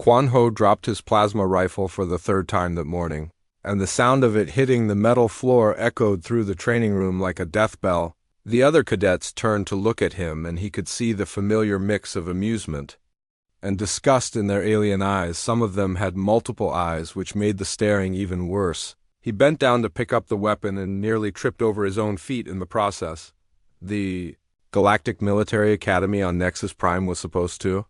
Quan Ho dropped his plasma rifle for the third time that morning, and the sound of it hitting the metal floor echoed through the training room like a death bell. The other cadets turned to look at him, and he could see the familiar mix of amusement and disgust in their alien eyes. Some of them had multiple eyes, which made the staring even worse. He bent down to pick up the weapon and nearly tripped over his own feet in the process. The Galactic Military Academy on Nexus Prime was supposed to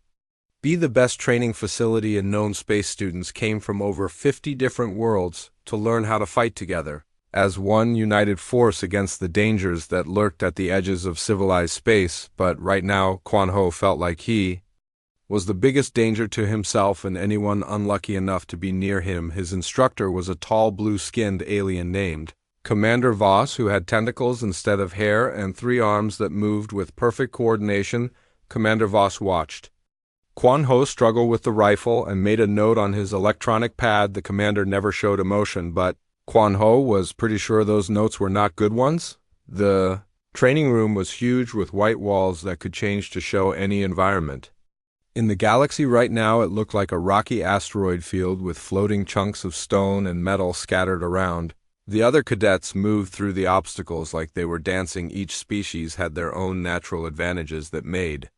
be the best training facility, and known space students came from over 50 different worlds to learn how to fight together as one united force against the dangers that lurked at the edges of civilized space. But right now, Quan Ho felt like he was the biggest danger to himself and anyone unlucky enough to be near him. His instructor was a tall, blue-skinned alien named Commander Voss, who had tentacles instead of hair and 3 arms that moved with perfect coordination. Commander Voss watched Quan Ho struggle with the rifle and made a note on his electronic pad. The commander never showed emotion, but Quan Ho was pretty sure those notes were not good ones. The training room was huge, with white walls that could change to show any environment. In the galaxy right now, it looked like a rocky asteroid field with floating chunks of stone and metal scattered around. The other cadets moved through the obstacles like they were dancing. Each species had their own natural advantages that made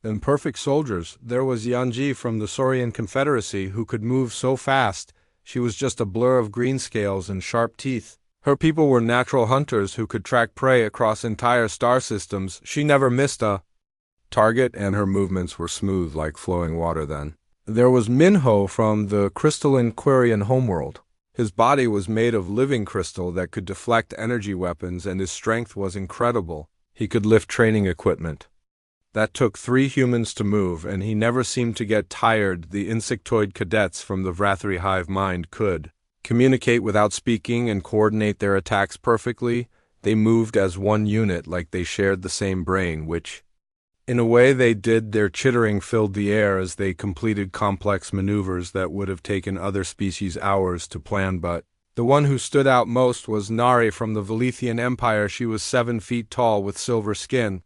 them perfect soldiers. There was Yanji from the Saurian Confederacy, who could move so fast she was just a blur of green scales and sharp teeth. Her people were natural hunters who could track prey across entire star systems. She never missed a target, and her movements were smooth like flowing water. Then there was Minho from the crystalline Quarian homeworld. His body was made of living crystal that could deflect energy weapons, and his strength was incredible. He could lift training equipment that took 3 humans to move, and he never seemed to get tired. The insectoid cadets from the Vrathri hive mind could communicate without speaking and coordinate their attacks perfectly. They moved as one unit like they shared the same brain, which in a way they did. Their chittering filled the air as they completed complex maneuvers that would have taken other species hours to plan. But the one who stood out most was Nari from the Velithian Empire. She was 7 feet tall with silver skin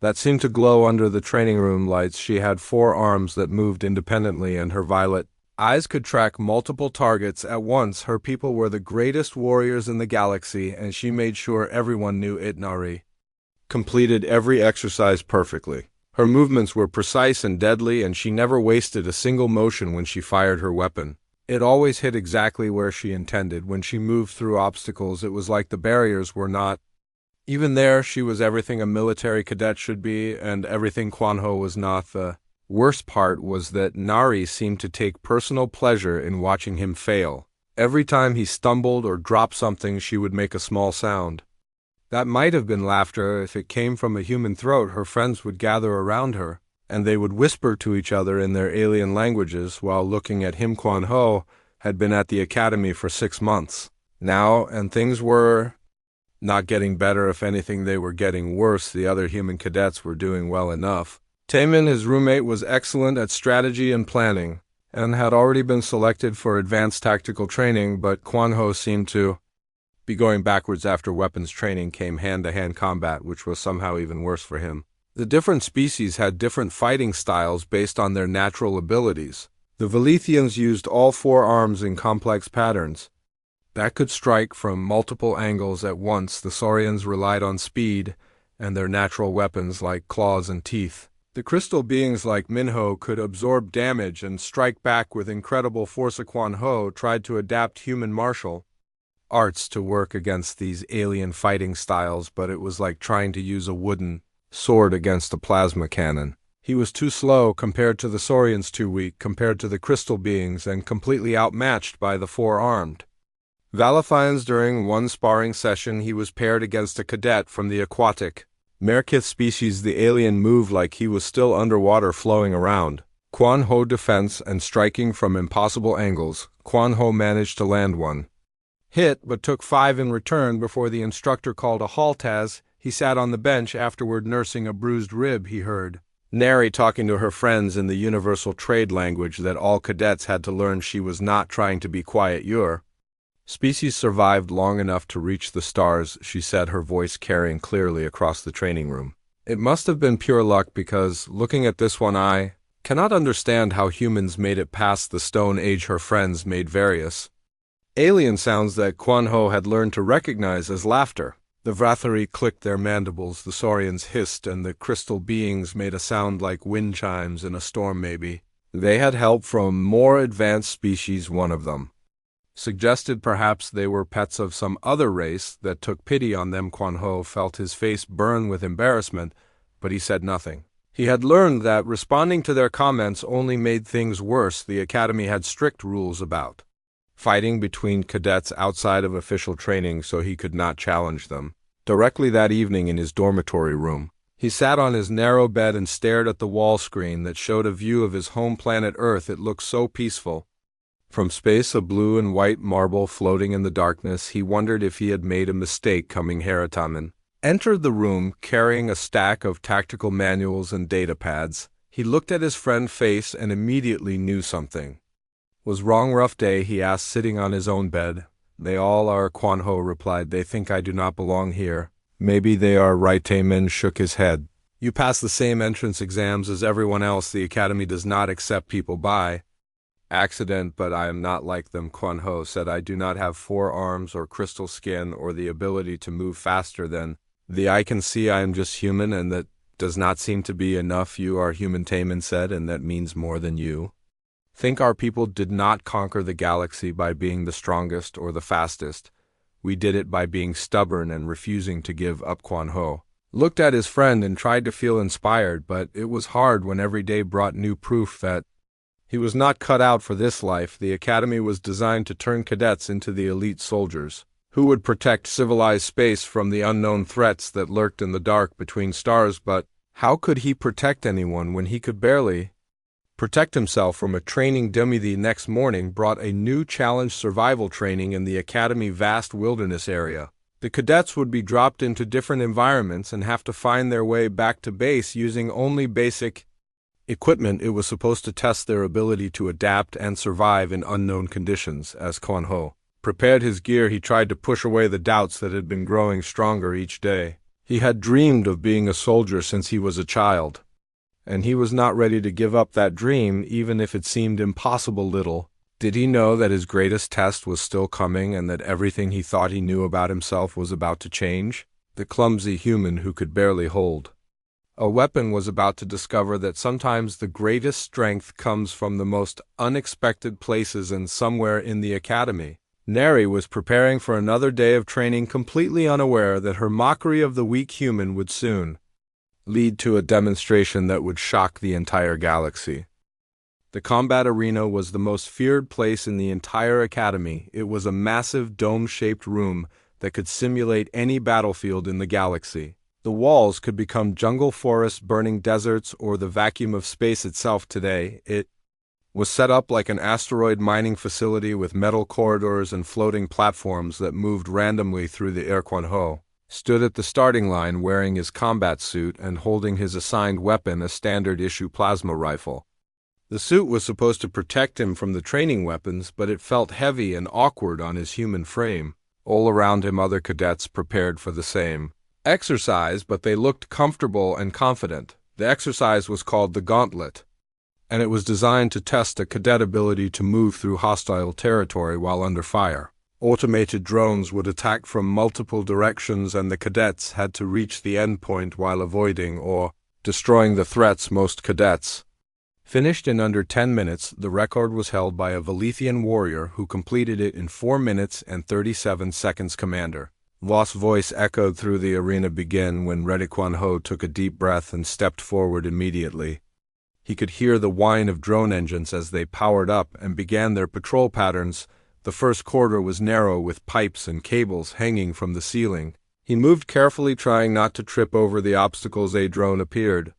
that seemed to glow under the training room lights. She had 4 arms that moved independently, and her violet eyes could track multiple targets at once. Her people were the greatest warriors in the galaxy, and she made sure everyone knew it. Nari completed every exercise perfectly. Her movements were precise and deadly, and she never wasted a single motion when she fired her weapon. It always hit exactly where she intended. When she moved through obstacles, it was like the barriers were not even there. She was everything a military cadet should be, and everything Quan Ho was not. The worst part was that Nari seemed to take personal pleasure in watching him fail. Every time he stumbled or dropped something, she would make a small sound that might have been laughter if it came from a human throat. Her friends would gather around her, and they would whisper to each other in their alien languages while looking at him. Quan Ho had been at the academy for 6 months now, and things were not getting better. If anything, they were getting worse. The other human cadets were doing well enough. Taemin, his roommate, was excellent at strategy and planning, and had already been selected for advanced tactical training, but Quan Ho seemed to be going backwards. After weapons training came hand-to-hand combat, which was somehow even worse for him. The different species had different fighting styles based on their natural abilities. The Velithians used all 4 arms in complex patterns that could strike from multiple angles at once. The Saurians relied on speed and their natural weapons like claws and teeth. The crystal beings like Minho could absorb damage and strike back with incredible force. Quan Ho tried to adapt human martial arts to work against these alien fighting styles, but it was like trying to use a wooden sword against a plasma cannon. He was too slow compared to the Saurians, too weak compared to the crystal beings, and completely outmatched by the 4-armed Valathians. During one sparring session, he was paired against a cadet from the aquatic Merkith species. The alien moved like he was still underwater, flowing around Quan Ho defense and striking from impossible angles. Quan Ho managed to land one hit, but took 5 in return before the instructor called a halt. As he sat on the bench afterward nursing a bruised rib, he heard Nari talking to her friends in the universal trade language that all cadets had to learn. She was not trying to be quiet. Your species survived long enough to reach the stars, she said, her voice carrying clearly across the training room. It must have been pure luck, because looking at this one, I Cannot understand how humans made it past the Stone Age her friends made various alien sounds that Quan Ho had learned to recognize as laughter. The Vrathari clicked their mandibles, the Saurians hissed, and the crystal beings made a sound like wind chimes in a storm maybe. They had help from more advanced species, one of them suggested perhaps they were pets of some other race that took pity on them. Quan Ho felt his face burn with embarrassment, but he said nothing. He had learned that responding to their comments only made things worse. The academy had strict rules about fighting between cadets outside of official training, so he could not challenge them. Directly that evening in his dormitory room, he sat on his narrow bed and stared at the wall screen that showed a view of his home planet Earth. It looked so peaceful. From space, a blue and white marble floating in the darkness, he wondered if he had made a mistake coming. Haritaman entered the room carrying a stack of tactical manuals and data pads. He looked at his friend's face and immediately knew something was wrong. Rough day, he asked, sitting on his own bed. They all are, Quan Ho replied. They think I do not belong here. Maybe they are right. Taemin shook his head. You pass the same entrance exams as everyone else. The academy does not accept people by accident, but I am not like them. Quan Ho said, I do not have 4 arms or crystal skin or the ability to move faster than the eye can see. I am just human, and that does not seem to be enough. You are human, Taemin said, and that means more than you think. Our people did not conquer the galaxy by being the strongest or the fastest. We did it by being stubborn and refusing to give up. Quan Ho looked at his friend and tried to feel inspired, but it was hard when every day brought new proof that he was not cut out for this life. The academy was designed to turn cadets into the elite soldiers who would protect civilized space from the unknown threats that lurked in the dark between stars. But how could he protect anyone when he could barely protect himself from a training dummy? The next morning brought a new challenge: survival training in the academy vast wilderness area. The cadets would be dropped into different environments and have to find their way back to base using only basic equipment. It was supposed to test their ability to adapt and survive in unknown conditions. As Quan Ho prepared his gear, he tried to push away the doubts that had been growing stronger each day. He had dreamed of being a soldier since he was a child, and he was not ready to give up that dream, even if it seemed impossible. Little did he know that his greatest test was still coming, and that everything he thought he knew about himself was about to change. The clumsy human who could barely hold a weapon was about to discover that sometimes the greatest strength comes from the most unexpected places. And somewhere in the academy, Neri was preparing for another day of training, completely unaware that her mockery of the weak human would soon lead to a demonstration that would shock the entire galaxy. The combat arena was the most feared place in the entire academy. It was a massive dome-shaped room that could simulate any battlefield in the galaxy. The walls could become jungle forests, burning deserts, or the vacuum of space itself. Today, it was set up like an asteroid mining facility with metal corridors and floating platforms that moved randomly through the air. Quan Ho stood at the starting line wearing his combat suit and holding his assigned weapon, a standard-issue plasma rifle. The suit was supposed to protect him from the training weapons, but it felt heavy and awkward on his human frame. All around him, other cadets prepared for the same exercise, but they looked comfortable and confident. The exercise was called the Gauntlet, and it was designed to test a cadet ability to move through hostile territory while under fire. Automated drones would attack from multiple directions, and the cadets had to reach the endpoint while avoiding or destroying the threats. Most cadets finished in under 10 minutes. The record was held by a Valethian warrior who completed it in 4 minutes and 37 seconds. Commander Lost voice echoed through the arena. Begin. When ready, Quan Ho took a deep breath and stepped forward immediately. He could hear the whine of drone engines as they powered up and began their patrol patterns. The first corridor was narrow, with pipes and cables hanging from the ceiling. He moved carefully, trying not to trip over the obstacles. A drone appeared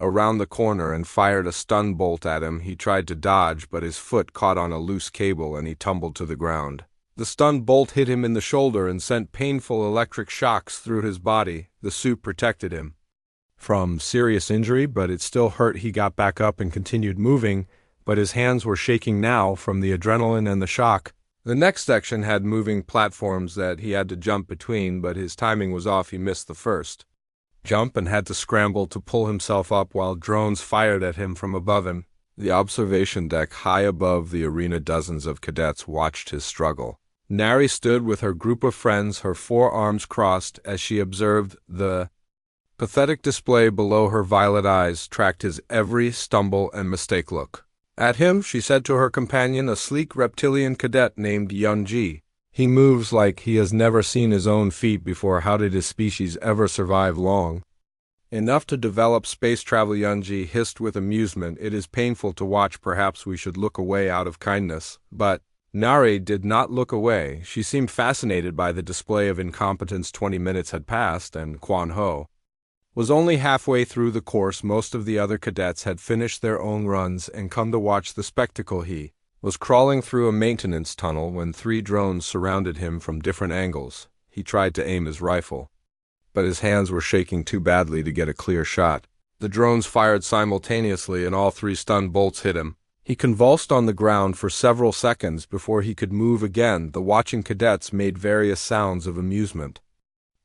around the corner and fired a stun bolt at him. He tried to dodge, but his foot caught on a loose cable and he tumbled to the ground. The stun bolt hit him in the shoulder and sent painful electric shocks through his body. The suit protected him from serious injury, but it still hurt. He got back up and continued moving, but his hands were shaking now from the adrenaline and the shock. The next section had moving platforms that he had to jump between, but his timing was off. He missed the first jump and had to scramble to pull himself up while drones fired at him from above him. The observation deck high above the arena, dozens of cadets watched his struggle. Nari stood with her group of friends, her forearms crossed, as she observed the pathetic display below. Her violet eyes tracked his every stumble and mistake. "Look at him," she said to her companion, a sleek reptilian cadet named Yunji. "He moves like he has never seen his own feet before. How did his species ever survive long enough to develop space travel?" Yunji hissed with amusement. "It is painful to watch. Perhaps we should look away out of kindness." But Nari did not look away. She seemed fascinated by the display of incompetence. 20 minutes had passed, and Quan Ho was only halfway through the course. Most of the other cadets had finished their own runs and come to watch the spectacle. He was crawling through a maintenance tunnel when 3 drones surrounded him from different angles. He tried to aim his rifle, but his hands were shaking too badly to get a clear shot. The drones fired simultaneously, and all 3 stun bolts hit him. He convulsed on the ground for several seconds before he could move again. The watching cadets made various sounds of amusement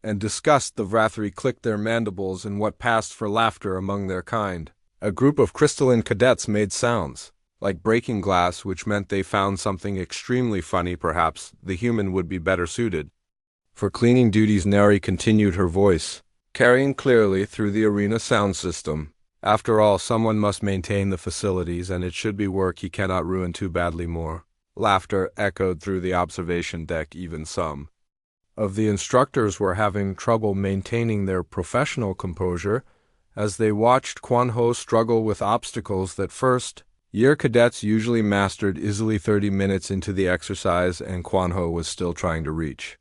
and disgust. The Vrathri clicked their mandibles in what passed for laughter among their kind. A group of crystalline cadets made sounds like breaking glass, which meant they found something extremely funny. Perhaps the human would be better suited for cleaning duties. Nari continued, her voice carrying clearly through the arena sound system. "After all, someone must maintain the facilities, and it should be work he cannot ruin too badly." More laughter echoed through the observation deck. Even some of the instructors were having trouble maintaining their professional composure as they watched Quan Ho struggle with obstacles that first-year cadets usually mastered easily. 30 minutes into the exercise, and Quan Ho was still trying to reach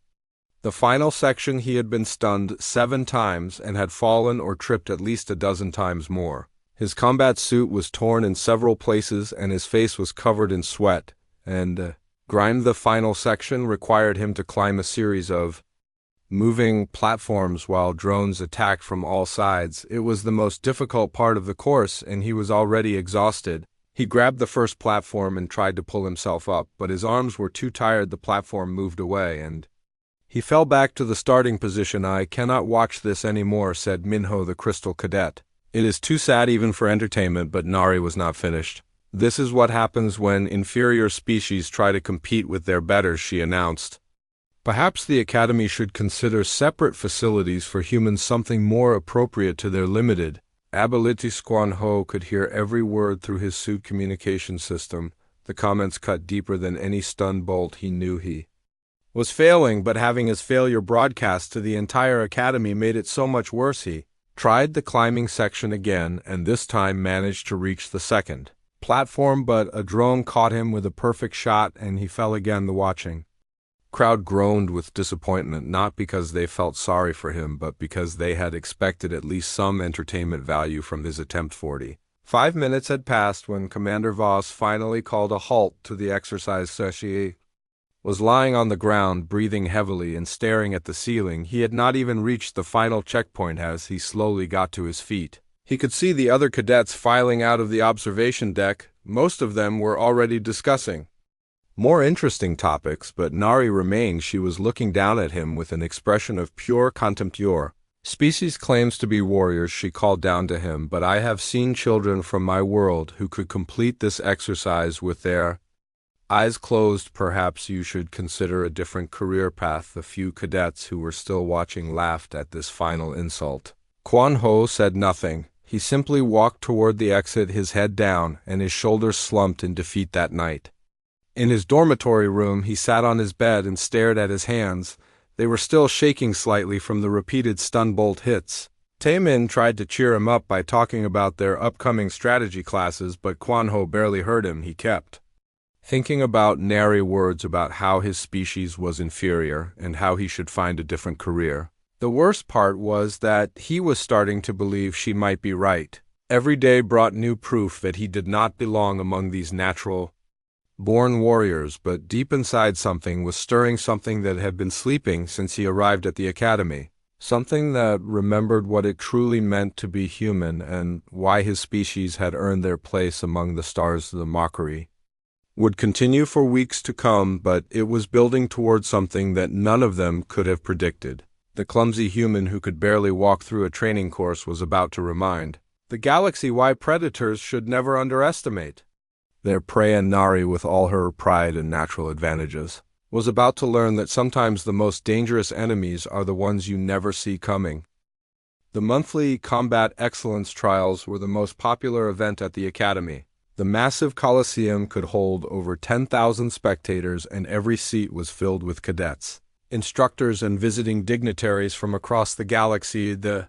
the final section. He had been stunned 7 times and had fallen or tripped at least a dozen times more. His combat suit was torn in several places, and his face was covered in sweat and grime. The final section required him to climb a series of moving platforms while drones attacked from all sides. It was the most difficult part of the course, and he was already exhausted. He grabbed the first platform and tried to pull himself up, but his arms were too tired. The platform moved away, and he fell back to the starting position. "I cannot watch this anymore," said Minho, the crystal cadet. "It is too sad even for entertainment." But Nari was not finished. "This is what happens when inferior species try to compete with their betters," she announced. "Perhaps the Academy should consider separate facilities for humans, something more appropriate to their limited abilities." Quan Ho could hear every word through his suit communication system. The comments cut deeper than any stun bolt. He knew he was failing, but having his failure broadcast to the entire Academy made it so much worse. He tried the climbing section again, and this time managed to reach the second platform, but a drone caught him with a perfect shot, and he fell again. The watching crowd groaned with disappointment, not because they felt sorry for him, but because they had expected at least some entertainment value from his attempt. 45 minutes had passed when Commander Voss finally called a halt to the exercise session. He was lying on the ground, breathing heavily and staring at the ceiling. He had not even reached the final checkpoint. As he slowly got to his feet, he could see the other cadets filing out of the observation deck. Most of them were already discussing more interesting topics, but Nari remained. She was looking down at him with an expression of pure contempt. "Your species claims to be warriors," she called down to him, "but I have seen children from my world who could complete this exercise with their eyes closed. Perhaps you should consider a different career path." The few cadets who were still watching laughed at this final insult. Quan Ho said nothing. He simply walked toward the exit, his head down and his shoulders slumped in defeat. That night, in his dormitory room, he sat on his bed and stared at his hands. They were still shaking slightly from the repeated stun bolt hits. Taemin tried to cheer him up by talking about their upcoming strategy classes, but Quan Ho barely heard him. He kept thinking about Nari words about how his species was inferior and how he should find a different career. The worst part was that he was starting to believe she might be right. Every day brought new proof that he did not belong among these natural-born warriors, but deep inside something was stirring, something that had been sleeping since he arrived at the academy, something that remembered what it truly meant to be human and why his species had earned their place among the stars. The mockery would continue for weeks to come, but it was building toward something that none of them could have predicted. the clumsy human who could barely walk through a training course was about to remind the galaxy why predators should never underestimate their prey, and Nari, with all her pride and natural advantages, was about to learn that sometimes the most dangerous enemies are the ones you never see coming. The monthly Combat Excellence Trials were the most popular event at the Academy. The massive Coliseum could hold over 10,000 spectators, and every seat was filled with cadets, instructors, and visiting dignitaries from across the galaxy. The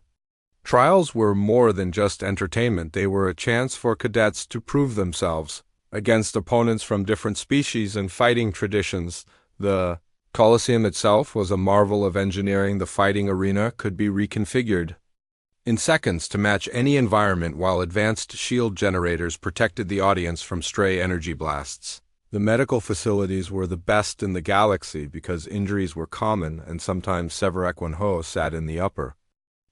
trials were more than just entertainment. They were a chance for cadets to prove themselves against opponents from different species and fighting traditions. The Coliseum itself was a marvel of engineering. The fighting arena could be reconfigured in seconds to match any environment, while advanced shield generators protected the audience from stray energy blasts. The medical facilities were the best in the galaxy because injuries were common, and sometimes Sever Equinho sat in the upper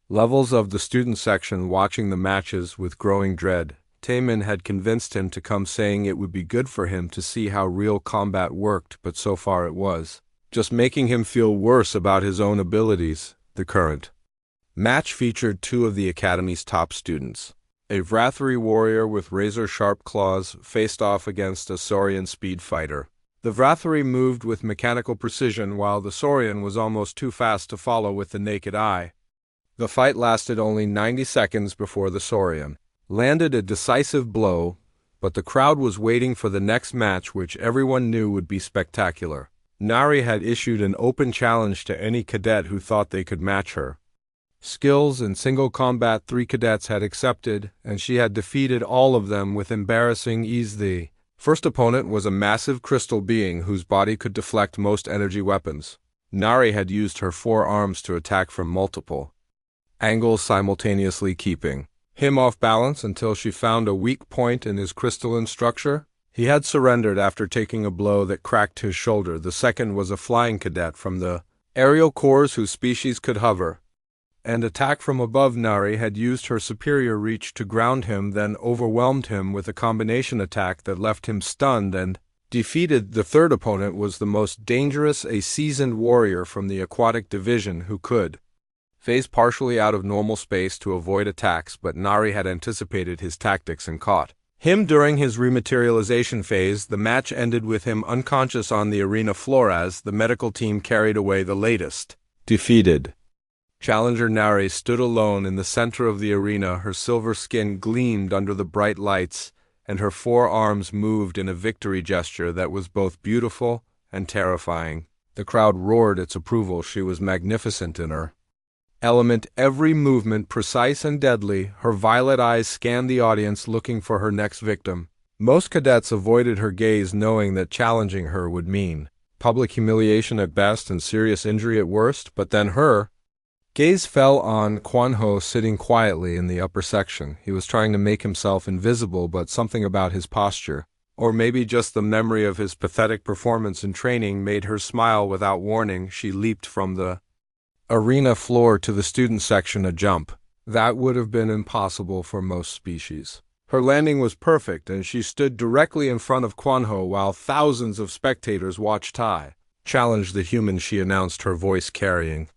levels of the student section watching the matches with growing dread. Taemin had convinced him to come, saying it would be good for him to see how real combat worked, but so far it was just making him feel worse about his own abilities. The current match featured two of the Academy's top students. A Vrathari warrior with razor-sharp claws faced off against a Saurian speed fighter. The Vrathari moved with mechanical precision, while the Saurian was almost too fast to follow with the naked eye. The fight lasted only 90 seconds before the Saurian landed a decisive blow, but the crowd was waiting for the next match, which everyone knew would be spectacular. Nari had issued an open challenge to any cadet who thought they could match her skills in single combat. 3 cadets had accepted, and she had defeated all of them with embarrassing ease. The first opponent was a massive crystal being whose body could deflect most energy weapons. Nari had used her 4 arms to attack from multiple angles simultaneously, keeping him off balance until she found a weak point in his crystalline structure. He had surrendered after taking a blow that cracked his shoulder. The second was a flying cadet from the aerial corps whose species could hover and attack from above. Nari had used her superior reach to ground him, then overwhelmed him with a combination attack that left him stunned and defeated. The third opponent was the most dangerous, a seasoned warrior from the aquatic division who could phase partially out of normal space to avoid attacks, but Nari had anticipated his tactics and caught him during his rematerialization phase. The match ended with him unconscious on the arena floor as the medical team carried away the latest defeated challenger. Nari stood alone in the center of the arena. Her silver skin gleamed under the bright lights, and her 4 arms moved in a victory gesture that was both beautiful and terrifying. The crowd roared its approval. She was magnificent in her element, every movement precise and deadly. Her violet eyes scanned the audience, looking for her next victim. Most cadets avoided her gaze, knowing that challenging her would mean public humiliation at best and serious injury at worst, but then her gaze fell on Kwanho sitting quietly in the upper section. He was trying to make himself invisible, but something about his posture, or maybe just the memory of his pathetic performance in training, made her smile without warning. She leaped from the arena floor to the student section, a jump that would have been impossible for most species. Her landing was perfect, and she stood directly in front of Kwanho while thousands of spectators watched. "I challenge the human," she announced, her voice carrying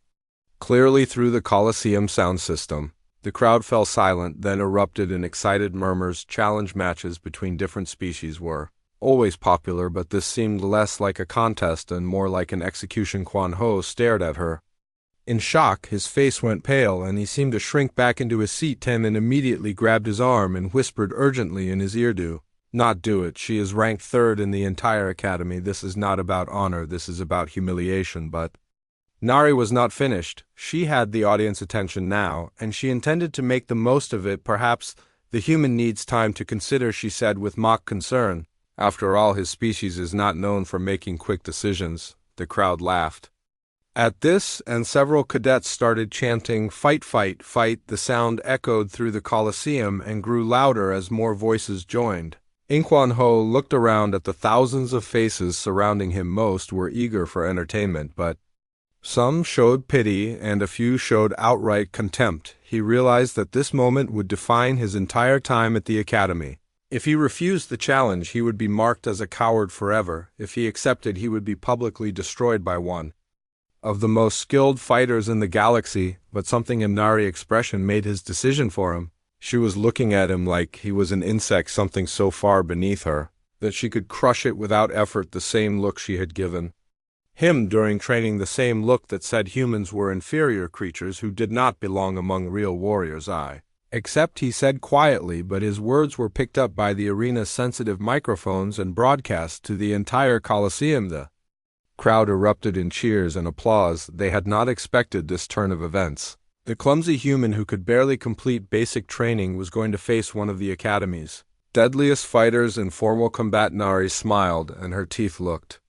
clearly through the Coliseum sound system. The crowd fell silent, then erupted in excited murmurs. Challenge matches between different species were always popular, but this seemed less like a contest and more like an execution. Kwanho stared at her in shock. His face went pale, and he seemed to shrink back into his seat. Taemin immediately grabbed his arm and whispered urgently in his ear, "Do not do it. She is ranked 3rd in the entire academy. This is not about honor. This is about humiliation." But Nari was not finished. She had the audience attention now, and she intended to make the most of it. "Perhaps the human needs time to consider," she said with mock concern. "After all, his species is not known for making quick decisions." The crowd laughed at this, and several cadets started chanting, "Fight, fight, fight." The sound echoed through the Coliseum and grew louder as more voices joined. Kwanho looked around at the thousands of faces surrounding him. Most were eager for entertainment, but some showed pity and a few showed outright contempt. He realized that this moment would define his entire time at the academy. If he refused the challenge, he would be marked as a coward forever. If he accepted, he would be publicly destroyed by one of the most skilled fighters in the galaxy, but something in Nari's expression made his decision for him. She was looking at him like he was an insect, something so far beneath her that she could crush it without effort, the same look she had given him during training, the same look that said humans were inferior creatures who did not belong among real warriors. Except he said quietly, but his words were picked up by the arena's sensitive microphones and broadcast to the entire Coliseum. The crowd erupted in cheers and applause. They had not expected this turn of events. The clumsy human who could barely complete basic training was going to face one of the Academy's deadliest fighters in formal combat. Nari smiled, and her teeth looked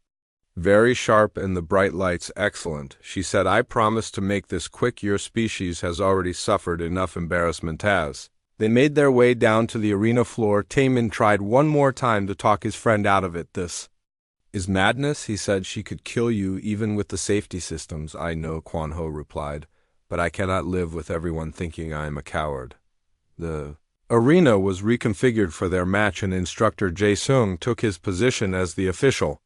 very sharp in the bright lights. Excellent, she said. I promise to make this quick. Your species has already suffered enough embarrassment as. They made their way down to the arena floor. Taemin tried one more time to talk his friend out of it. This is madness, he said. She could kill you even with the safety systems. I know, Kwan Ho replied, but I cannot live with everyone thinking I am a coward. The arena was reconfigured for their match, and instructor Jae-sung took his position as the official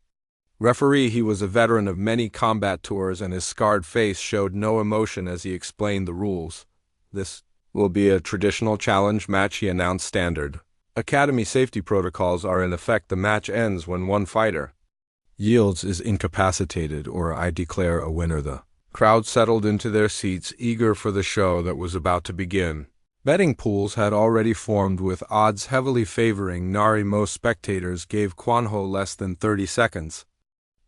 referee. He was a veteran of many combat tours, and his scarred face showed no emotion as he explained the rules. This will be a traditional challenge match, he announced. Standard Academy safety protocols are in effect. The match ends when one fighter yields, is incapacitated, or I declare a winner. The crowd settled into their seats, eager for the show that was about to begin. Betting pools had already formed, with odds heavily favoring Nari. Most spectators gave Kwan Ho less than 30 seconds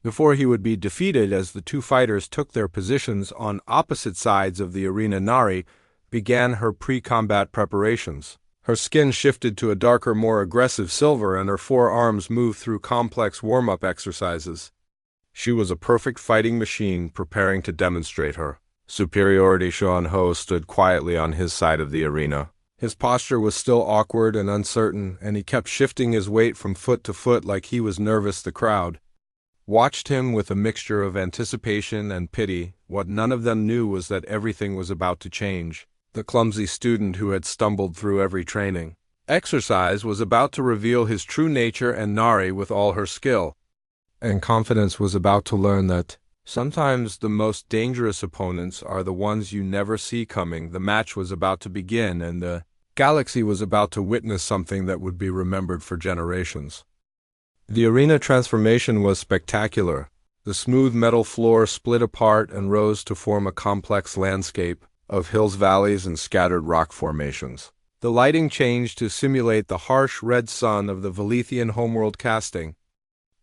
before he would be defeated. As the two fighters took their positions on opposite sides of the arena, Nari began her pre-combat preparations. Her skin shifted to a darker, more aggressive silver, and her forearms moved through complex warm-up exercises. She was a perfect fighting machine, preparing to demonstrate her superiority. Kwan Ho stood quietly on his side of the arena. His posture was still awkward and uncertain, and he kept shifting his weight from foot to foot like he was nervous. The crowd watched him with a mixture of anticipation and pity. What none of them knew was that everything was about to change. The clumsy student who had stumbled through every training exercise was about to reveal his true nature, and Nari, with all her skill and confidence, was about to learn that sometimes the most dangerous opponents are the ones you never see coming. The match was about to begin, and the galaxy was about to witness something that would be remembered for generations. The arena transformation was spectacular. The smooth metal floor split apart and rose to form a complex landscape of hills, valleys, and scattered rock formations. The lighting changed to simulate the harsh red sun of the Valethian homeworld, casting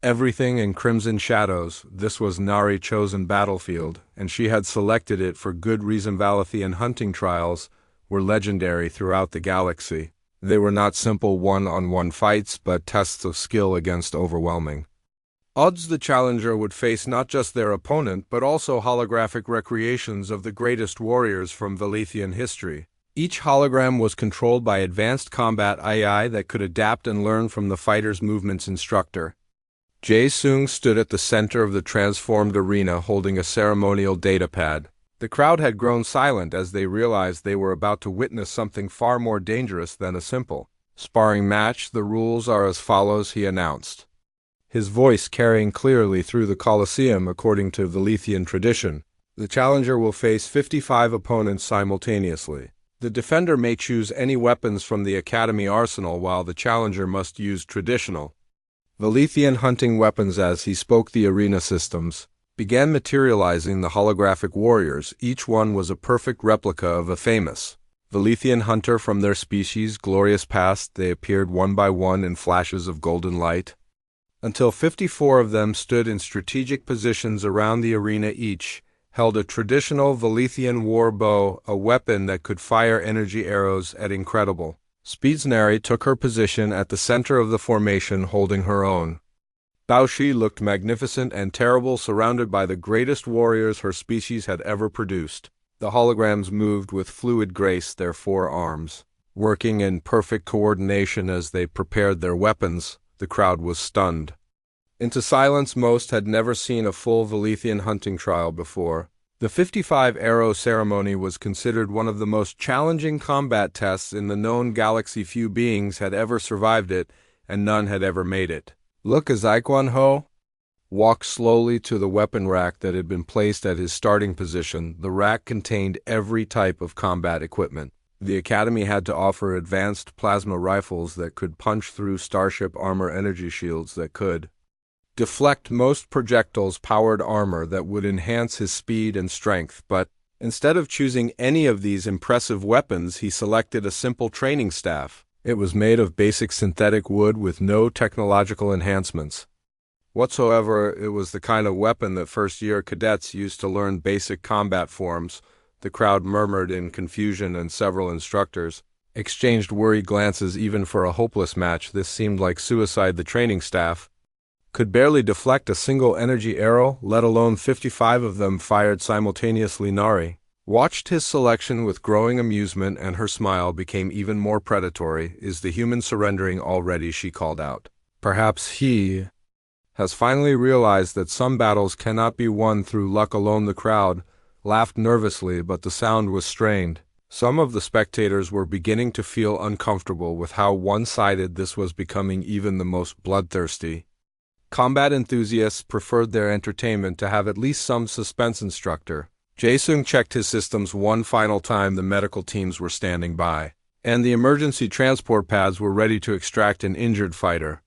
everything in crimson shadows. This was Nari's chosen battlefield, and she had selected it for good reason. Valethian hunting trials were legendary throughout the galaxy. They were not simple one-on-one fights, but tests of skill against overwhelming odds. The challenger would face not just their opponent, but also holographic recreations of the greatest warriors from Valethian history. Each hologram was controlled by advanced combat AI that could adapt and learn from the fighter's movements. Instructor Jae-sung stood at the center of the transformed arena, holding a ceremonial datapad. The crowd had grown silent as they realized they were about to witness something far more dangerous than a simple sparring match. The rules are as follows, he announced, his voice carrying clearly through the Coliseum. According to Valethian tradition, the challenger will face 55 opponents simultaneously. The defender may choose any weapons from the Academy arsenal, while the challenger must use traditional Valethian hunting weapons. As he spoke, the arena systems began materializing the holographic warriors. Each one was a perfect replica of a famous Valethian hunter from their species' glorious past. They appeared one by one in flashes of golden light, until 54 of them stood in strategic positions around the arena. Each held a traditional Valethian war bow, a weapon that could fire energy arrows at incredible speeds. Nari took her position at the center of the formation, holding her own bow. She looked magnificent and terrible, surrounded by the greatest warriors her species had ever produced. The holograms moved with fluid grace, their forearms working in perfect coordination as they prepared their weapons. The crowd was stunned into silence. Most had never seen a full Valethian hunting trial before. The 55-arrow ceremony was considered one of the most challenging combat tests in the known galaxy. Few beings had ever survived it, and none had ever made it look as Kwan Ho walked slowly to the weapon rack that had been placed at his starting position. The rack contained every type of combat equipment. The Academy had to offer advanced plasma rifles that could punch through starship armor, energy shields that could deflect most projectiles, powered armor that would enhance his speed and strength, but instead of choosing any of these impressive weapons, he selected a simple training staff. It was made of basic synthetic wood with no technological enhancements whatsoever. It was the kind of weapon that first-year cadets used to learn basic combat forms. The crowd murmured in confusion, and several instructors exchanged worried glances. Even for a hopeless match, this seemed like suicide. The training staff could barely deflect a single energy arrow, let alone 55 of them fired simultaneously. Nari watched his selection with growing amusement, and her smile became even more predatory. "Is the human surrendering already?" she called out. "Perhaps he has finally realized that some battles cannot be won through luck alone." The crowd laughed nervously, but the sound was strained. Some of the spectators were beginning to feel uncomfortable with how one-sided this was becoming. Even the most bloodthirsty combat enthusiasts preferred their entertainment to have at least some suspense. Instructor Jae-sung checked his systems one final time. The medical teams were standing by, and the emergency transport pads were ready to extract an injured fighter.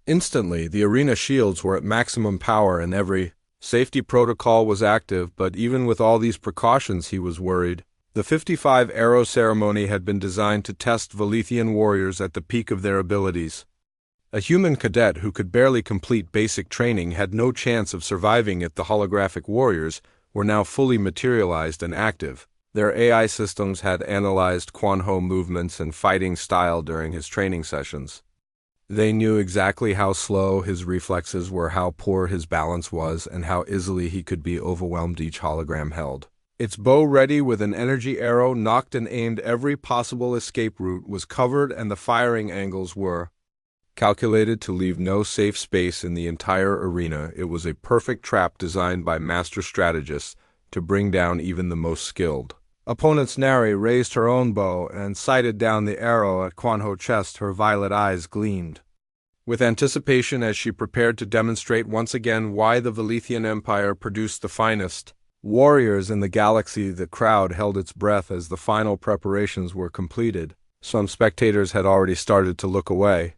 Instantly, the arena shields were at maximum power and every safety protocol was active, but even with all these precautions, he was worried. The 55 arrow ceremony had been designed to test Velithian warriors at the peak of their abilities. A human cadet who could barely complete basic training had no chance of surviving it. The holographic warriors were now fully materialized and active. Their AI systems had analyzed Kwon Ho movements and fighting style during his training sessions. They knew exactly how slow his reflexes were, how poor his balance was, and how easily he could be overwhelmed. Each hologram held its bow ready with an energy arrow nocked and aimed. Every possible escape route was covered, and the firing angles were calculated to leave no safe space in the entire arena. It was a perfect trap designed by master strategists to bring down even the most skilled opponents. Nari raised her own bow and sighted down the arrow at Kwon Ho's chest. Her violet eyes gleamed with anticipation as she prepared to demonstrate once again why the Velithian Empire produced the finest warriors in the galaxy. The crowd held its breath as the final preparations were completed. Some spectators had already started to look away,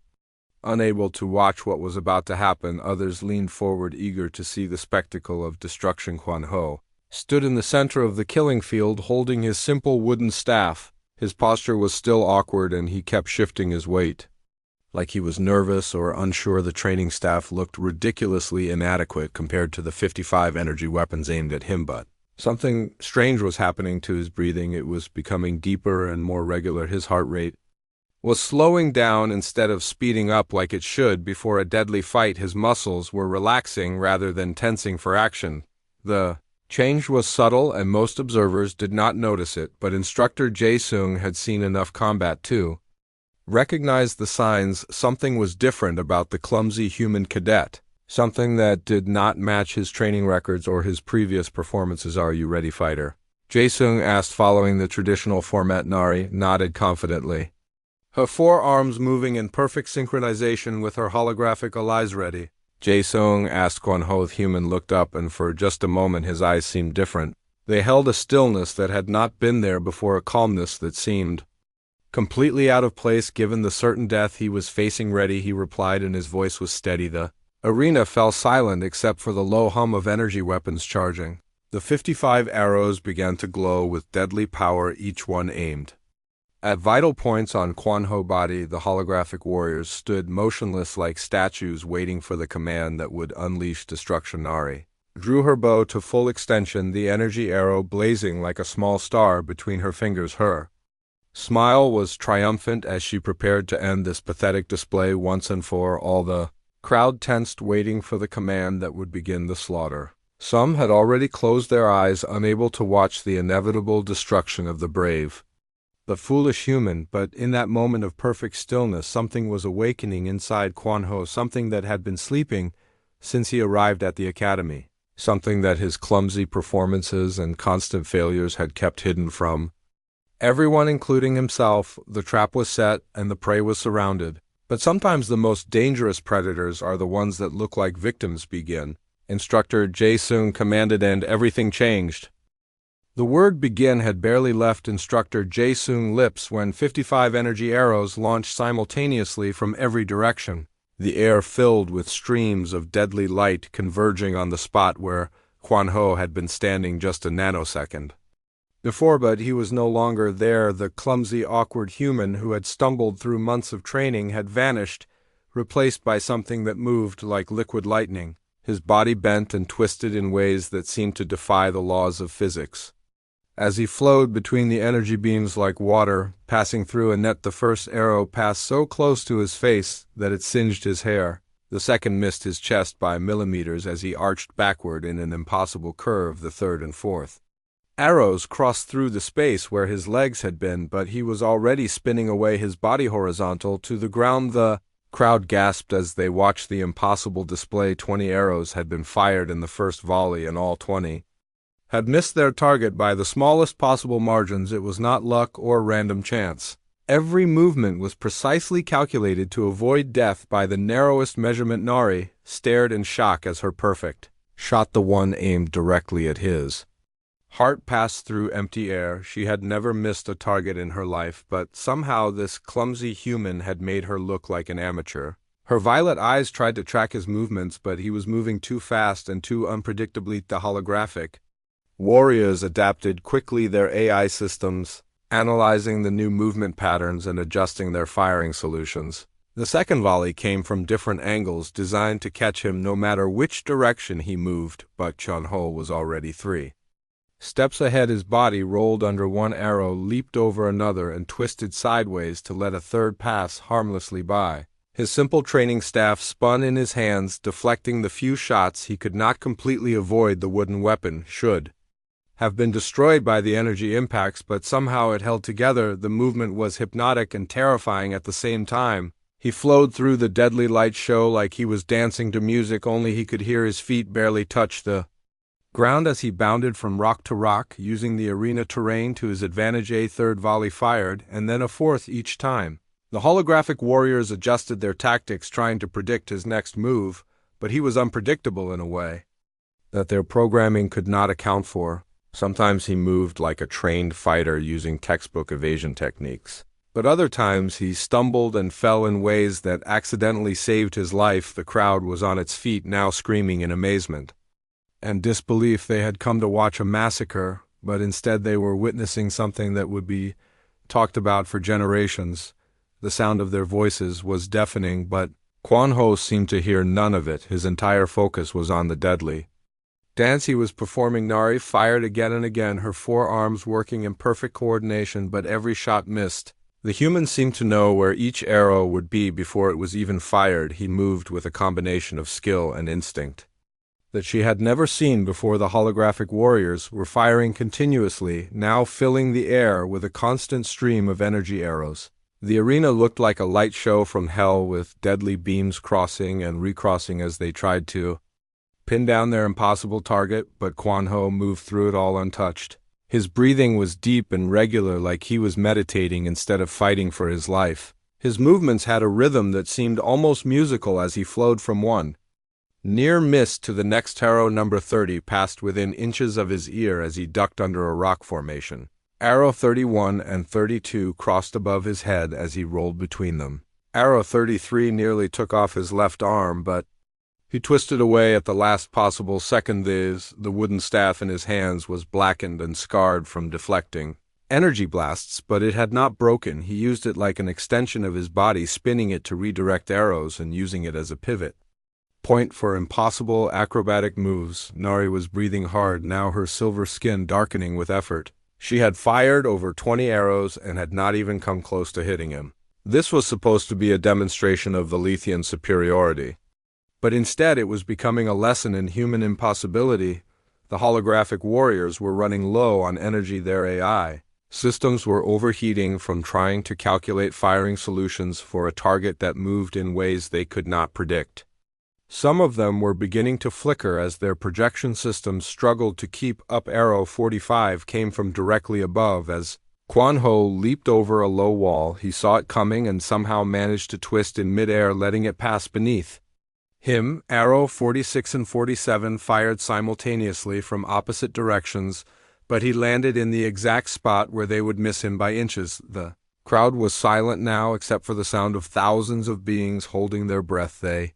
unable to watch what was about to happen. Others leaned forward, eager to see the spectacle of destruction. Kwon Ho stood in the center of the killing field, holding his simple wooden staff. His posture was still awkward, and he kept shifting his weight, like he was nervous or unsure. The training staff looked ridiculously inadequate compared to the 55 energy weapons aimed at him, but something strange was happening to his breathing. It was becoming deeper and more regular. His heart rate was slowing down instead of speeding up like it should before a deadly fight. His muscles were relaxing rather than tensing for action. The change was subtle, and most observers did not notice it, but Instructor Jae-sung had seen enough combat to recognize the signs. Something was different about the clumsy human cadet, something that did not match his training records or his previous performances. "Are you ready, fighter?" Jae-sung asked, following the traditional format. Nari nodded confidently, her forearms moving in perfect synchronization with her holographic allies. "Ready?" Jae-sung asked. Kwon Ho's human looked up, and for just a moment his eyes seemed different. They held a stillness that had not been there before, a calmness that seemed completely out of place given the certain death he was facing. "Ready," he replied, and his voice was steady. The arena fell silent except for the low hum of energy weapons charging. The 55 arrows began to glow with deadly power, each one aimed at vital points on Kwon Ho's body. The holographic warriors stood motionless like statues, waiting for the command that would unleash destruction. Nari drew her bow to full extension, the energy arrow blazing like a small star between her fingers. Her smile was triumphant as she prepared to end this pathetic display once and for all. The crowd tensed, waiting for the command that would begin the slaughter. Some had already closed their eyes, unable to watch the inevitable destruction of the brave, the foolish human. But in that moment of perfect stillness, something was awakening inside Kwon Ho, something that had been sleeping since he arrived at the academy, something that his clumsy performances and constant failures had kept hidden from everyone, including himself. The trap was set, and the prey was surrounded. But sometimes the most dangerous predators are the ones that look like victims. Begin. Instructor Jae-sung commanded, and everything changed. The word begin had barely left Instructor Jae-sung's lips when 55 energy arrows launched simultaneously from every direction, the air filled with streams of deadly light converging on the spot where Kwon-ho had been standing just a nanosecond before. But he was no longer there. The clumsy, awkward human who had stumbled through months of training had vanished, replaced by something that moved like liquid lightning. His body bent and twisted in ways that seemed to defy the laws of physics. As he flowed between the energy beams like water, passing through a net, the first arrow passed so close to his face that it singed his hair. The second missed his chest by millimeters as he arched backward in an impossible curve. The third and fourth arrows crossed through the space where his legs had been, but he was already spinning away, his body horizontal to the ground. The crowd gasped as they watched the impossible display. 20 arrows had been fired in the first volley, and all 20 had missed their target by the smallest possible margins. It was not luck or random chance. Every movement was precisely calculated to avoid death by the narrowest measurement. Nari stared in shock as her perfect shot, the one aimed directly at his heart, passed through empty air. She had never missed a target in her life, but somehow this clumsy human had made her look like an amateur. Her violet eyes tried to track his movements, but he was moving too fast and too unpredictably. The holographic warriors adapted quickly their AI systems, analyzing the new movement patterns and adjusting their firing solutions. The second volley came from different angles, designed to catch him no matter which direction he moved, but Chun-ho was already 3 steps ahead. His body rolled under one arrow, leaped over another, and twisted sideways to let a third pass harmlessly by. His simple training staff spun in his hands, deflecting the few shots he could not completely avoid. The wooden weapon should have been destroyed by the energy impacts, but somehow it held together. The movement was hypnotic and terrifying at the same time. He flowed through the deadly light show like he was dancing to music, only he could hear his feet barely touch the ground as he bounded from rock to rock, using the arena terrain to his advantage. A third volley fired, and then a fourth each time. The holographic warriors adjusted their tactics, trying to predict his next move, but he was unpredictable in a way that their programming could not account for. Sometimes he moved like a trained fighter using textbook evasion techniques, but other times he stumbled and fell in ways that accidentally saved his life. The crowd was on its feet now, screaming in amazement and disbelief. They had come to watch a massacre, but instead they were witnessing something that would be talked about for generations. The sound of their voices was deafening, but Kwon-ho seemed to hear none of it. His entire focus was on the deadly dance he was performing. Nari fired again and again, her forearms working in perfect coordination, but every shot missed. The human seemed to know where each arrow would be before it was even fired. He moved with a combination of skill and instinct that she had never seen before. The holographic warriors were firing continuously, now filling the air with a constant stream of energy arrows. The arena looked like a light show from hell, with deadly beams crossing and recrossing as they tried to pin down their impossible target, but Kwon-ho moved through it all untouched. His breathing was deep and regular, like he was meditating instead of fighting for his life. His movements had a rhythm that seemed almost musical as he flowed from one near miss to the next. Arrow number 30 passed within inches of his ear as he ducked under a rock formation. Arrow 31 and 32 crossed above his head as he rolled between them. Arrow 33 nearly took off his left arm, but he twisted away at the last possible second. The wooden staff in his hands was blackened and scarred from deflecting energy blasts, but it had not broken. He used it like an extension of his body, spinning it to redirect arrows and using it as a pivot point for impossible acrobatic moves. Nari was breathing hard, now her silver skin darkening with effort. She had fired over 20 arrows and had not even come close to hitting him. This was supposed to be a demonstration of the Lethean superiority, but instead it was becoming a lesson in human impossibility. The holographic warriors were running low on energy. Their AI systems were overheating from trying to calculate firing solutions for a target that moved in ways they could not predict. Some of them were beginning to flicker as their projection systems struggled to keep up. Arrow 45 came from directly above as Quan Ho leaped over a low wall. He saw it coming and somehow managed to twist in midair, letting it pass beneath him. Arrow 46 and 47 fired simultaneously from opposite directions, but he landed in the exact spot where they would miss him by inches. The crowd was silent now, except for the sound of thousands of beings holding their breath. They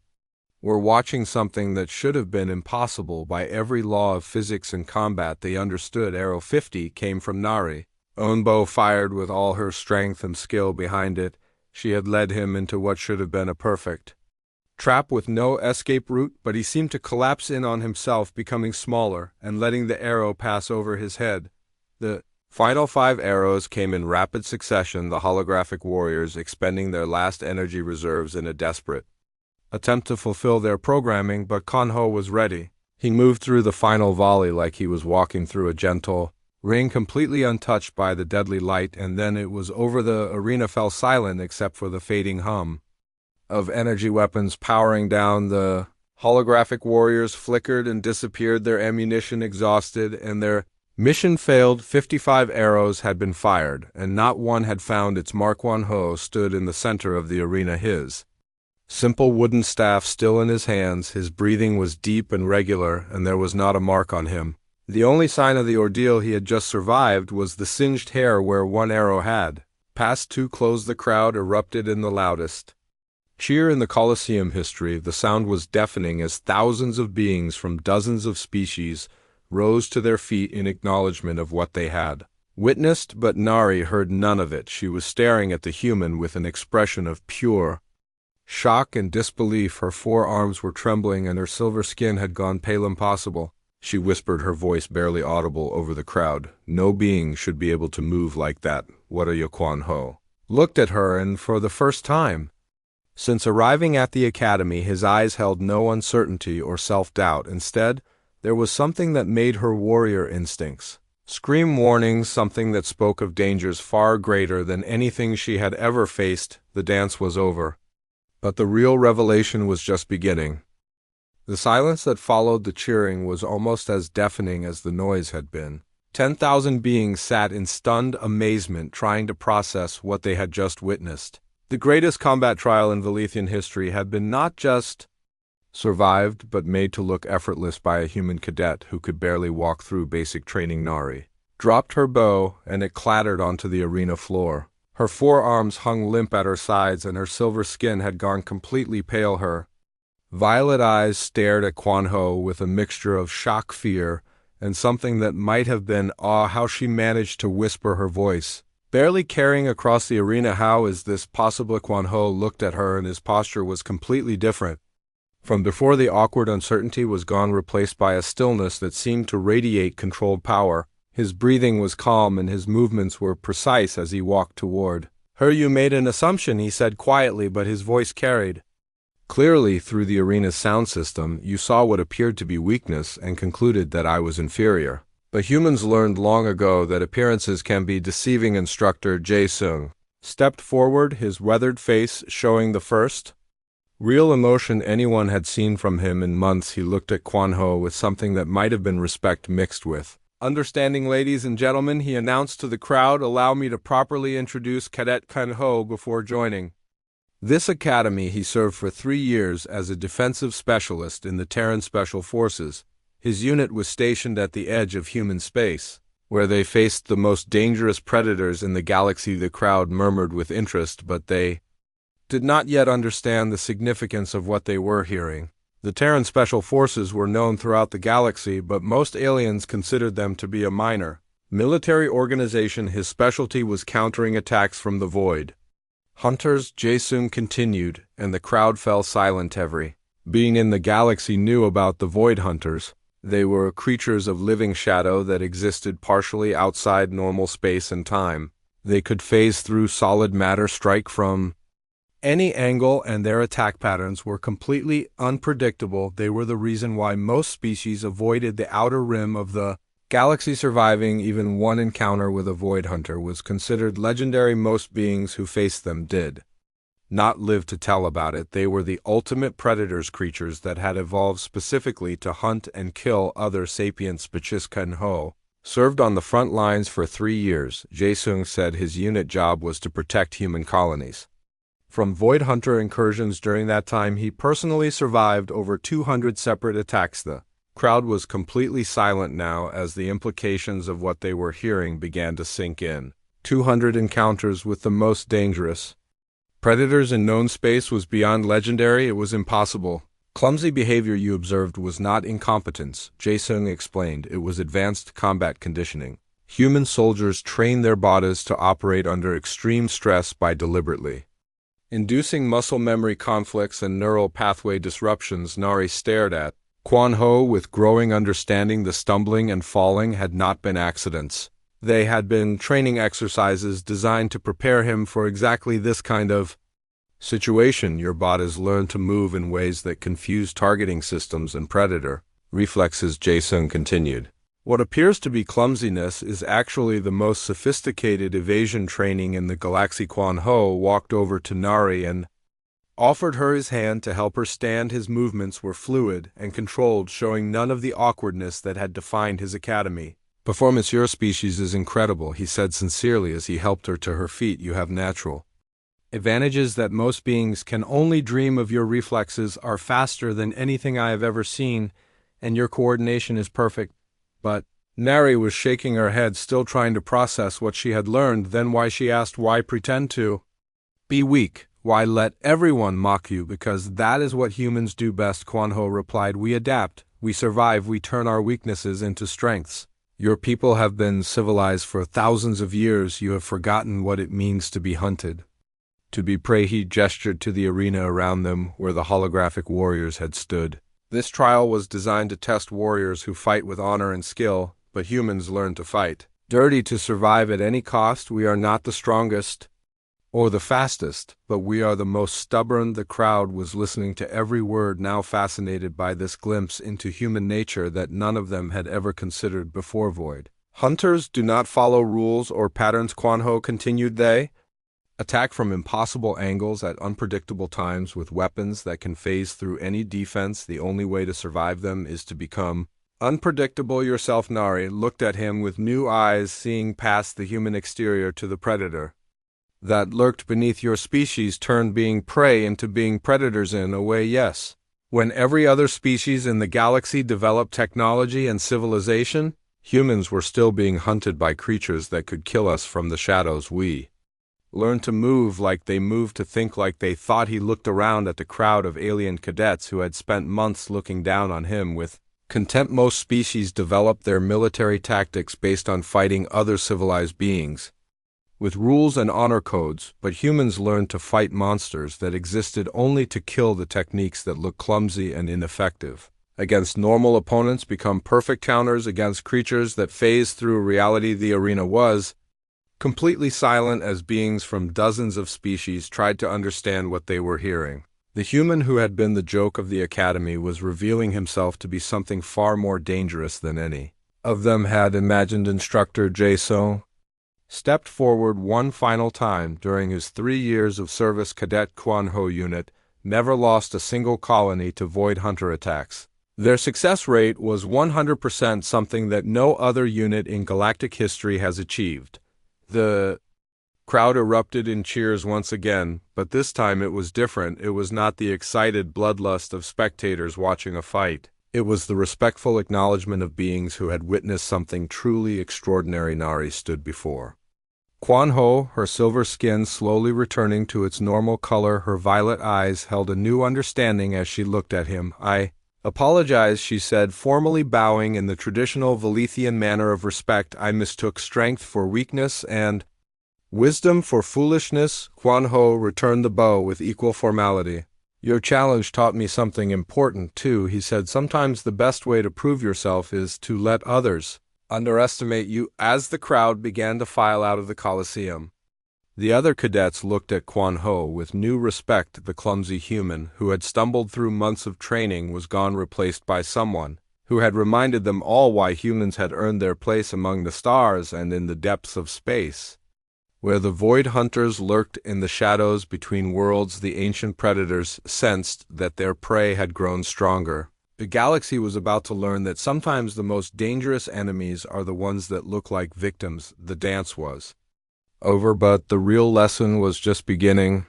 were watching something that should have been impossible by every law of physics and combat. They understood. Arrow 50 came from Nari. Onbo fired with all her strength and skill behind it. She had led him into what should have been a perfect trap with no escape route, but he seemed to collapse in on himself, becoming smaller and letting the arrow pass over his head. The final 5 arrows came in rapid succession, the holographic warriors expending their last energy reserves in a desperate attempt to fulfill their programming, but Quan Ho was ready. He moved through the final volley like he was walking through a gentle ring, completely untouched by the deadly light, and then it was over. The arena fell silent except for the fading hum of energy weapons powering down. The holographic warriors flickered and disappeared, their ammunition exhausted, and their mission failed. 55 arrows had been fired, and not one had found its mark. Quan Ho stood in the center of the arena, his simple wooden staff still in his hands. His breathing was deep and regular, and there was not a mark on him. The only sign of the ordeal he had just survived was the singed hair where one arrow had passed too close. The crowd erupted in the loudest cheer in the Colosseum history. The sound was deafening as thousands of beings from dozens of species rose to their feet in acknowledgement of what they had witnessed, but Nari heard none of it. She was staring at the human with an expression of pure shock and disbelief. Her forearms were trembling and her silver skin had gone pale. Impossible, she whispered, her voice barely audible over the crowd. No being should be able to move like that. What are you? Quan Ho looked at her, and for the first time since arriving at the academy, his eyes held no uncertainty or self-doubt. Instead, there was something that made her warrior instincts scream warnings, something that spoke of dangers far greater than anything she had ever faced. The dance was over, but the real revelation was just beginning. The silence that followed the cheering was almost as deafening as the noise had been. 10,000 beings sat in stunned amazement, trying to process what they had just witnessed. The greatest combat trial in Valethian history had been not just survived, but made to look effortless by a human cadet who could barely walk through basic training. Nari dropped her bow, and it clattered onto the arena floor. Her forearms hung limp at her sides, and her silver skin had gone completely pale. Her violet eyes stared at Quan Ho with a mixture of shock, fear, and something that might have been awe. How she managed to whisper, her voice barely carrying across the arena, "How is this possible?" Quan Ho looked at her, and his posture was completely different from before. The awkward uncertainty was gone, replaced by a stillness that seemed to radiate controlled power. His breathing was calm, and his movements were precise as he walked toward her. "You made an assumption," he said quietly, but his voice carried clearly through the arena's sound system. "You saw what appeared to be weakness and concluded that I was inferior. But humans learned long ago that appearances can be deceiving." Instructor Jae-sung stepped forward, his weathered face showing the first real emotion anyone had seen from him in months. He looked at Quan Ho with something that might have been respect mixed with understanding. "Ladies and gentlemen," he announced to the crowd, "allow me to properly introduce Cadet Quan Ho before joining this academy. He served for 3 years as a defensive specialist in the Terran Special Forces. His unit was stationed at the edge of human space, where they faced the most dangerous predators in the galaxy." The crowd murmured with interest, but they did not yet understand the significance of what they were hearing. The Terran Special Forces were known throughout the galaxy, but most aliens considered them to be a minor military organization. His specialty was countering attacks from the void hunters, Jae-sung continued, and the crowd fell silent. Every being in the galaxy knew about the void hunters. They were creatures of living shadow that existed partially outside normal space and time. They could phase through solid matter, strike from any angle, and their attack patterns were completely unpredictable. They were the reason why most species avoided the outer rim of the galaxy. Surviving even one encounter with a void hunter was considered legendary. Most beings who faced them did not live to tell about it. They were the ultimate predators, creatures that had evolved specifically to hunt and kill other sapients. Quan Ho Served on the front lines for 3 years, Jae-sung said his unit job was to protect human colonies. From Void Hunter incursions during that time, he personally survived over 200 separate attacks. The crowd was completely silent now as the implications of what they were hearing began to sink in. 200 encounters with the most dangerous predators in known space was beyond legendary. It was impossible. Clumsy behavior you observed was not incompetence, Jae-sung explained. It was advanced combat conditioning. Human soldiers train their bodies to operate under extreme stress by deliberately inducing muscle memory conflicts and neural pathway disruptions. Nari stared at Kwon-ho with growing understanding. The stumbling and falling had not been accidents. They had been training exercises designed to prepare him for exactly this kind of situation. Your bodies learn to move in ways that confuse targeting systems and predator reflexes, Jae-sung continued. What appears to be clumsiness is actually the most sophisticated evasion training in the galaxy. Kwon-ho walked over to Nari and offered her his hand to help her stand. His movements were fluid and controlled, showing none of the awkwardness that had defined his academy. Performance your species is incredible, he said sincerely as he helped her to her feet. You have natural advantages that most beings can only dream of. Your reflexes are faster than anything I have ever seen, and your coordination is perfect. But Nari was shaking her head, still trying to process what she had learned. Then why, she asked, why pretend to be weak? Why let everyone mock you? Because that is what humans do best, Kwon-ho replied. We adapt, we survive, we turn our weaknesses into strengths. Your people have been civilized for thousands of years. You have forgotten what it means to be hunted, to be prey. He gestured to the arena around them where the holographic warriors had stood. This trial was designed to test warriors who fight with honor and skill, but humans learn to fight dirty to survive at any cost. We are not the strongest or the fastest, but we are the most stubborn. The crowd was listening to every word, now fascinated by this glimpse into human nature that none of them had ever considered before. Void hunters do not follow rules or patterns, Kwon-ho continued. They attack from impossible angles at unpredictable times with weapons that can phase through any defense. The only way to survive them is to become unpredictable yourself. Nari looked at him with new eyes, seeing past the human exterior to the predator that lurked beneath. Your species turned being prey into being predators in a way, yes. When every other species in the galaxy developed technology and civilization, humans were still being hunted by creatures that could kill us from the shadows. We learned to move like they moved, to think like they thought. He looked around at the crowd of alien cadets who had spent months looking down on him with contempt. Most species developed their military tactics based on fighting other civilized beings with rules and honor codes, but humans learned to fight monsters that existed only to kill. The techniques that look clumsy and ineffective against normal opponents become perfect counters against creatures that phase through reality. The arena was completely silent as beings from dozens of species tried to understand what they were hearing. The human who had been the joke of the academy was revealing himself to be something far more dangerous than any of them had imagined. Instructor Jae-sung stepped forward one final time. During his 3 years of service, Cadet Kwon-ho unit never lost a single colony to Void Hunter attacks. Their success rate was 100%, something that no other unit in galactic history has achieved. The crowd erupted in cheers once again, but this time it was different. It was not the excited bloodlust of spectators watching a fight. It was the respectful acknowledgement of beings who had witnessed something truly extraordinary. Nari stood before Kwon-ho, her silver skin slowly returning to its normal color. Her violet eyes held a new understanding as she looked at him. I apologize, she said, formally bowing in the traditional Valethian manner of respect. I mistook strength for weakness and wisdom for foolishness. Kwon-ho returned the bow with equal formality. Your challenge taught me something important, too, he said. Sometimes the best way to prove yourself is to let others underestimate you. As the crowd began to file out of the Coliseum, the other cadets looked at Kwon-ho with new respect. The clumsy human who had stumbled through months of training was gone, replaced by someone who had reminded them all why humans had earned their place among the stars and in the depths of space, where the void hunters lurked in the shadows between worlds. The ancient predators sensed that their prey had grown stronger. The galaxy was about to learn that sometimes the most dangerous enemies are the ones that look like victims. The dance was over, but the real lesson was just beginning.